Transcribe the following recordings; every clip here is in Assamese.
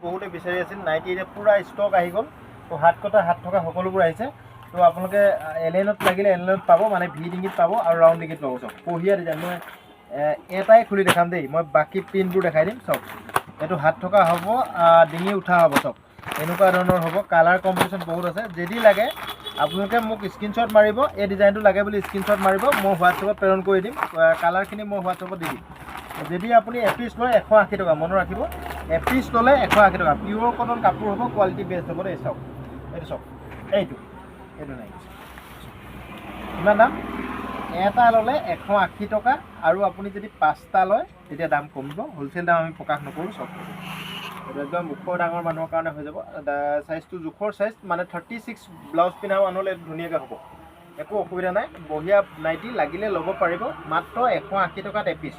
বহুতে বিচাৰি আছিল নাইটি এতিয়া পুৰা ষ্টক আহি গ'ল তো হাত কটা হাত থকা সকলোবোৰ আহিছে তো আপোনালোকে এলেনত লাগিলে এলেনত পাব মানে ভি ডিঙিত পাব আৰু ৰাউণ্ড ডিঙিত পাব চব বঢ়িয়া ডিজাইন মই এটাই খুলি দেখাম দেই মই বাকী প্ৰিণ্টবোৰ দেখাই দিম চব এইটো হাত থকা হ'ব ডিঙি উঠা হ'ব চব এনেকুৱা ধৰণৰ হ'ব কালাৰ কম্বিনেশ্যন বহুত আছে যদি লাগে আপোনালোকে মোক স্ক্ৰীনশ্বট মাৰিব এই ডিজাইনটো লাগে বুলি স্ক্ৰীনশ্বট মাৰিব মই হোৱাটছএপত প্ৰেৰণ কৰি দিম কালাৰখিনি মই হোৱাটছএপত দি দিম যদি আপুনি এপিচ লয় 180 টকা মনত ৰাখিব এপিচ ল'লে 180 টকা পিয়ৰ কটন কাপোৰ হ'ব কোৱালিটি বেষ্ট হ'ব দেই চাওক এইটো চাওক এইটো নাই কিমান দাম এটা ল'লে 180 টকা আৰু আপুনি যদি 5টা লয় তেতিয়া দাম কমিব হোলচেল দাম আমি প্ৰকাশ নকৰোঁ চব এইটো একদম মুখৰ ডাঙৰ মানুহৰ কাৰণে হৈ যাব চাইজটো জোখৰ চাইজ মানে 36 ব্লাউজ পিন্ধা মানুহলৈ ধুনীয়াকৈ হ'ব একো অসুবিধা নাই বঢ়িয়া নাইটি লাগিলে ল'ব পাৰিব মাত্ৰ 180 টকাত এপিচ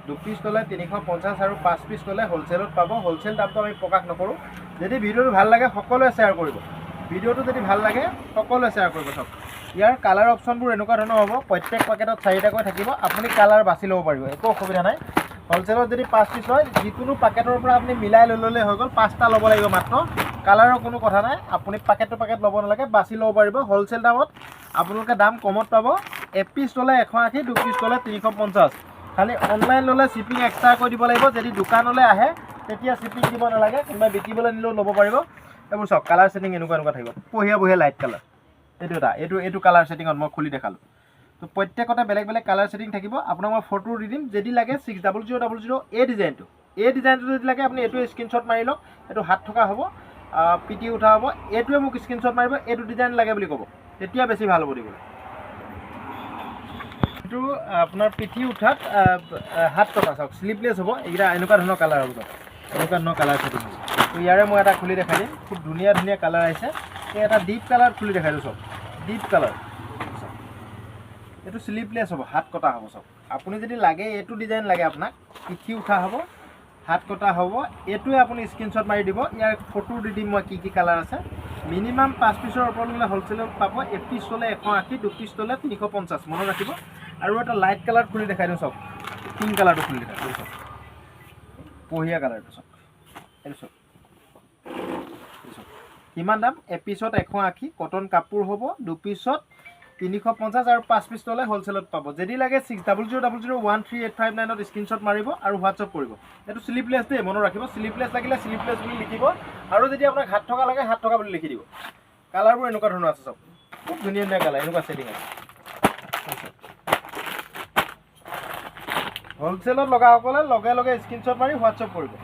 2 পিচ ল'লে 350 আৰু 5 পিচ ল'লে হোলচেলত পাব হোলচেল দামটো আমি প্ৰকাশ নকৰোঁ যদি ভিডিঅ'টো ভাল লাগে সকলোৱে শ্বেয়াৰ কৰিব ভিডিঅ'টো যদি ভাল লাগে সকলোৱে শ্বেয়াৰ কৰিব চব ইয়াৰ কালাৰ অপশ্যনবোৰ এনেকুৱা ধৰণৰ হ'ব প্ৰত্যেক পেকেটত 4টাকৈ থাকিব আপুনি কালাৰ বাছি ল'ব পাৰিব একো অসুবিধা নাই হোলচেলত যদি 5 পিচ হয় যিকোনো পেকেটৰ পৰা আপুনি মিলাই লৈ ল'লে হৈ গ'ল 5টা ল'ব লাগিব মাত্ৰ কালাৰৰ কোনো কথা নাই আপুনি পেকেট ল'ব নালাগে বাছি ল'ব পাৰিব হোলচেল দামত আপোনালোকে দাম কমত পাব এপিচ ল'লে 180 2 পিচ ল'লে 350 খালি অনলাইন ল'লে শ্বিপিং এক্সট্ৰা কৰি দিব লাগিব যদি দোকানলৈ আহে তেতিয়া শ্বিপিং দিব নালাগে কোনোবাই বিকিবলৈ নিলেও ল'ব পাৰিব এইবোৰ চব কালাৰ ছেটিং এনেকুৱা থাকিব বঢ়িয়া লাইট কালাৰ এইটো কালাৰ ছেটিঙত মই খুলি দেখালোঁ তো প্ৰত্যেকতে বেলেগ কালাৰ ছেটিং থাকিব আপোনাক মই ফটো দি দিম যদি লাগে 60000 এই ডিজাইনটো যদি লাগে আপুনি এইটো স্ক্ৰীনশ্বট মাৰি লওক এইটো হাত থকা হ'ব পিটি উঠা হ'ব এইটোৱে মোক স্ক্ৰীনশ্বট মাৰিব এইটো ডিজাইন লাগে বুলি ক'ব তেতিয়া বেছি ভাল হ'ব দিবলৈ এইটো আপোনাৰ পিঠি উঠাত হাত কটা চাওক শ্লিভলেছ হ'ব এইকেইটা এনেকুৱা ধৰণৰ কালাৰ হ'ব এনেকুৱা ধৰণৰ কালাৰ ছেটিং হ'ব তো ইয়াৰে মই এটা খুলি দেখাই দিম খুব ধুনীয়া কালাৰ আহিছে এই এটা ডিপ কালাৰ খুলি দেখাই দিওঁ চব ডিপ কালাৰ এইটো শ্লিভলেছ হ'ব হাত কটা হ'ব চব আপুনি যদি লাগে এইটো ডিজাইন লাগে আপোনাক পিঠি উঠা হ'ব হাত কটা হ'ব এইটোৱে আপুনি স্ক্ৰীনশ্বট মাৰি দিব ইয়াৰ ফটো দি দিম মই কি কালাৰ আছে মিনিমাম 5 পিচৰ ওপৰত ল'লে হোলচেলত পাব এপিচ ল'লে 180 2 পিচ ল'লে 350 মনত ৰাখিব আৰু এটা লাইট কালাৰ খুলি দেখাই দিওঁ চব পিংক কালাৰটো খুলি দেখাই দিওঁ চব বঢ়িয়া কালাৰটো চব এইটো চব কিমান দাম এপিচত 180 কটন কাপোৰ হ'ব 2 পিচত 350 আৰু 5 পিচ ল'লে হোলচেলত পাব যদি লাগে 6000013859ত স্ক্ৰীনশ্বট মাৰিব আৰু হোৱাটছআপ কৰিব এইটো শ্লিভলেছ দেই মনত ৰাখিব শ্লিভলেছ লাগিলে শ্লিভলেছ বুলি লিখিব আৰু যদি আপোনাক হাত থকা লাগে হাত থকা বুলি লিখি দিব কালাৰবোৰ এনেকুৱা ধৰণৰ আছে চব খুব ধুনীয়া কালাৰ এনেকুৱা ছেটিং আছে হোলচেলত লগাসকলে লগে স্ক্ৰীনশ্বট মাৰি হোৱাটছআপ কৰিব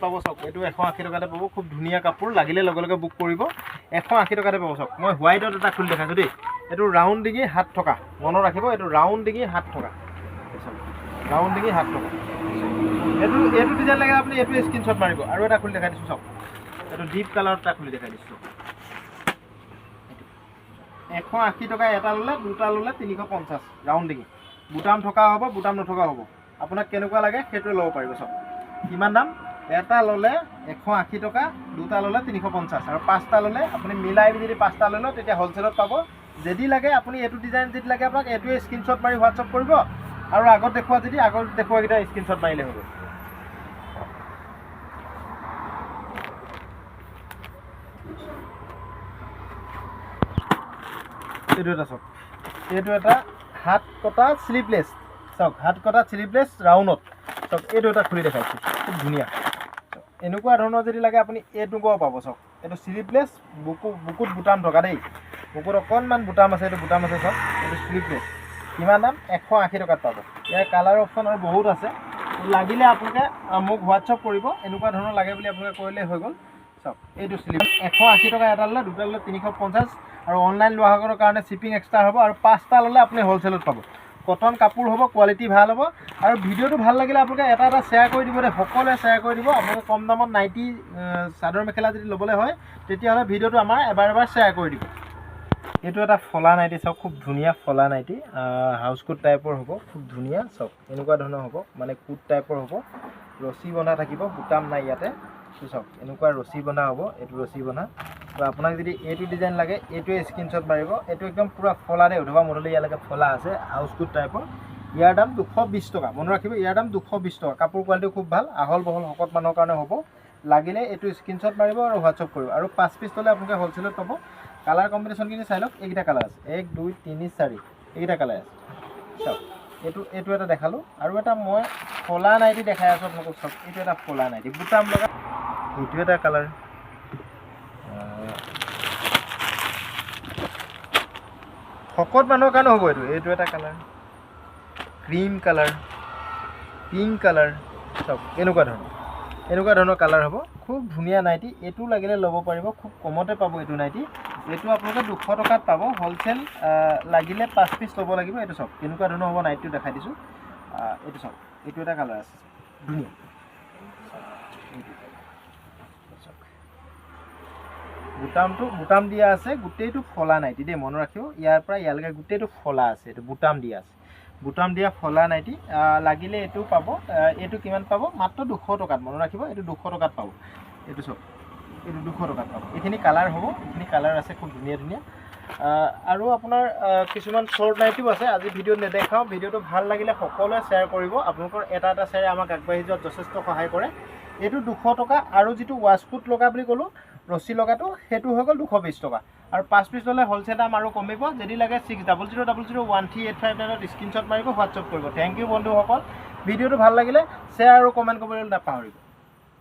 পাব চক এইটো 180 টকাতে পাব খুব ধুনীয়া কাপোৰ লাগিলে লগে বুক কৰিব 180 টকাতে পাব চক মই হোৱাইটত এটা খুলি দেখাইছোঁ দেই এইটো ৰাউণ্ড ডিঙি হাত থকা মনত ৰাখিব এইটো ৰাউণ্ড ডিঙি হাত থকা এইটো ডিজাইন লাগে আপুনি এইটো স্ক্ৰীনশ্বট মাৰিব আৰু এটা খুলি দেখাই দিছোঁ চক এইটো ডিপ কালাৰত এটা খুলি দেখাই দিছোঁ 180 টকা এটা ল'লে দুটা ল'লে 350 ৰাউণ্ড ডিঙি বুটাম থকা হ'ব বুটাম নথকা হ'ব আপোনাক কেনেকুৱা লাগে সেইটোৱে ল'ব পাৰিব চব কিমান দাম এটা ল'লে 180 টকা দুটা ল'লে 350 আৰু 5টা ল'লে আপুনি মিলাই যদি 5টা লৈ লয় তেতিয়া হোলচেলত পাব যদি লাগে আপুনি এইটো ডিজাইন যদি লাগে আপোনাক এইটোৱে স্ক্ৰীনশ্বট মাৰি হোৱাটছআপ কৰিব আৰু আগত দেখুৱাকেইটা স্ক্ৰীনশ্বট মাৰিলে হ'ব এইটো এটা চাওক এইটো এটা হাত কটা শ্লিভলেছ চাওক হাত কটা শ্লিভলেছ ৰাউণ্ডত চাওক এইটো এটা খুলি দেখাইছোঁ খুব ধুনীয়া এনেকুৱা ধৰণৰ যদি লাগে আপুনি এইটোও পাব চাওক এইটো শ্লিভলেছ বুকুত বুটাম থকা দেই বুকুত অকণমান বুটাম আছে এইটো বুটাম আছে চাওক এইটো শ্লিভলেছ কিমান দাম 180 টকাত পাব ইয়াৰ কালাৰ অপশ্যন আৰু বহুত আছে লাগিলে আপোনালোকে মোক হোৱাটছআপ কৰিব এনেকুৱা ধৰণৰ লাগে বুলি আপোনালোকে কৰিলে হৈ গ'ল চাওক এইটো শ্লিভ 180 টকা এটা ল'লে দুটা ল'লে 350 আৰু অনলাইন লোৱাসকলৰ কাৰণে শ্বিপিং এক্সট্ৰা হ'ব আৰু 5টা ল'লে আপুনি হোলচেলত পাব কটন কাপোৰ হ'ব কোৱালিটি ভাল হ'ব আৰু ভিডিঅ'টো ভাল লাগিলে আপোনালোকে এটা শ্বেয়াৰ কৰি দিব দেই সকলোৱে শ্বেয়াৰ কৰি দিব আপোনালোকে কম দামত নাইটি চাদৰ মেখেলা যদি ল'বলৈ হয় তেতিয়াহ'লে ভিডিঅ'টো আমাৰ এবাৰ শ্বেয়াৰ কৰি দিব এইটো এটা ফলা নাইটি চাওক খুব ধুনীয়া ফলা নাইটি হাউচ কোট টাইপৰ হ'ব খুব ধুনীয়া চাওক এনেকুৱা ধৰণৰ হ'ব মানে কোট টাইপৰ হ'ব ৰছী বন্ধা থাকিব বুটাম নাই ইয়াতে চাওক এনেকুৱা ৰছী বন্ধা হ'ব এইটো ৰছী বন্ধা তো আপোনাক যদি এইটো ডিজাইন লাগে এইটোৱে স্ক্ৰীনশ্বট মাৰিব এইটো একদম পুৰা ফলা দেই উঠবা মডেল ইয়ালৈকে ফলা আছে হাউচ কোট টাইপৰ ইয়াৰ দাম 220 টকা মনত ৰাখিব ইয়াৰ দাম 220 টকা কাপোৰ কোৱালিটি খুব ভাল আহল বহল শকত মানুহৰ কাৰণে হ'ব লাগিলে এইটো স্ক্ৰীনশ্বট মাৰিব আৰু হোৱাটছআপ কৰিব আৰু 5 পিচ ল'লে আপোনালোকে হ'লচেলত পাব কালাৰ কম্বিনেশ্যনখিনি চাই লওক এইকেইটা কালাৰ আছে 1 2 3 4 এইকেইটা কালাৰ আছে চাওক এইটো এটা দেখালোঁ আৰু এটা মই ফলা নাইটি দেখাই আছোঁ আপোনালোকক চাওক এইটো এটা ফলা নাইটি বুটাম লগা এইটো এটা কালাৰ শকত মানুহৰ কাৰণে হ'ব এইটো এটা colour cream colour pink colour চাওক এনেকুৱা ধৰণৰ কালাৰ হ'ব খুব ধুনীয়া নাইটি এইটো লাগিলে ল'ব পাৰিব খুব কমতে পাব এইটো নাইটি এইটো আপোনালোকে 200 টকাত পাব হ'লচেল লাগিলে 5 পিচ ল'ব লাগিব এইটো চাওক কেনেকুৱা ধৰণৰ হ'ব নাইটিটো দেখাই দিছোঁ এইটো চাওক এইটো এটা কালাৰ আছে ধুনীয়া বুটাম দিয়া আছে গোটেইটো ফলা নাইটি দেই মনত ৰাখিব ইয়াৰ পৰা ইয়ালৈকে গোটেইটো ফলা আছে এইটো বুটাম দিয়া আছে বুটাম দিয়া ফলা নাইটি লাগিলে এইটো পাব এইটো কিমান পাব মাত্ৰ 200 টকাত মনত ৰাখিব এইটো 200 টকাত পাব এইটো চাওক এইটো 200 টকাত পাব এইখিনি কালাৰ হ'ব এইখিনি কালাৰ আছে খুব ধুনীয়া আৰু আপোনাৰ কিছুমান শ্বৰ্ট নাইটিও আছে আজি ভিডিঅ'ত নেদেখাওঁ ভিডিঅ'টো ভাল লাগিলে সকলোৱে শ্বেয়াৰ কৰিব আপোনালোকৰ এটা শ্বেয়াৰে আমাক আগবাঢ়ি যোৱাত যথেষ্ট সহায় কৰে এইটো 200 টকা আৰু যিটো ৱাছকুট লগা বুলি ক'লোঁ ৰছী লগাটো সেইটো হৈ গ'ল 220 টকা আৰু 5 পিচ ল'লে হ'লচেল দাম আৰু কমিব যদি লাগে 6000013859ত স্ক্ৰীনশ্বট মাৰিব হোৱাটছআপ কৰিব থেংক ইউ বন্ধুসকল ভিডিঅ'টো ভাল লাগিলে শ্বেয়াৰ আৰু কমেণ্ট কৰিবলৈ নাপাহৰিব